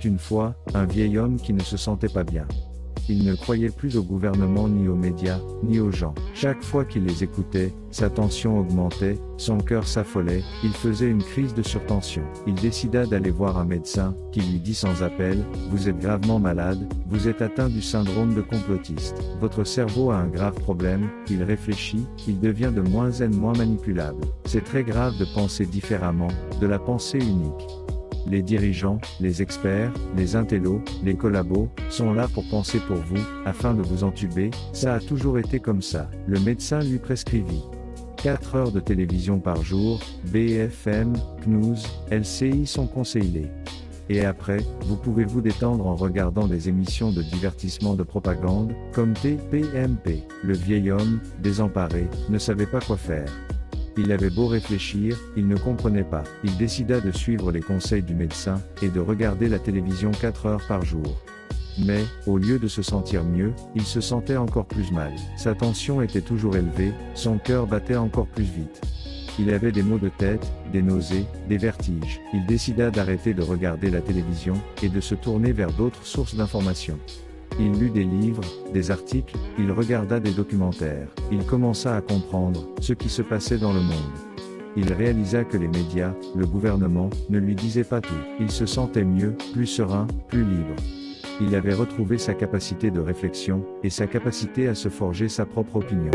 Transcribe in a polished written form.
une fois, un vieil homme qui ne se sentait pas bien. Il ne croyait plus au gouvernement ni aux médias, ni aux gens. Chaque fois qu'il les écoutait, sa tension augmentait, son cœur s'affolait, il faisait une crise de surtension. Il décida d'aller voir un médecin, qui lui dit sans appel, « Vous êtes gravement malade, vous êtes atteint du syndrome de complotiste. Votre cerveau a un grave problème, il réfléchit, il devient de moins en moins manipulable. C'est très grave de penser différemment, de la pensée unique. » Les dirigeants, les experts, les intellos, les collabos, sont là pour penser pour vous, afin de vous entuber, ça a toujours été comme ça. Le médecin lui prescrivit 4 heures de télévision par jour, BFM, CNews, LCI sont conseillés. Et après, vous pouvez vous détendre en regardant des émissions de divertissement de propagande, comme TPMP. Le vieil homme, désemparé, ne savait pas quoi faire. Il avait beau réfléchir, il ne comprenait pas. Il décida de suivre les conseils du médecin, et de regarder la télévision 4 heures par jour. Mais, au lieu de se sentir mieux, il se sentait encore plus mal. Sa tension était toujours élevée, son cœur battait encore plus vite. Il avait des maux de tête, des nausées, des vertiges. Il décida d'arrêter de regarder la télévision, et de se tourner vers d'autres sources d'informations. Il lut des livres, des articles, il regarda des documentaires. Il commença à comprendre ce qui se passait dans le monde. Il réalisa que les médias, le gouvernement, ne lui disaient pas tout. Il se sentait mieux, plus serein, plus libre. Il avait retrouvé sa capacité de réflexion, et sa capacité à se forger sa propre opinion.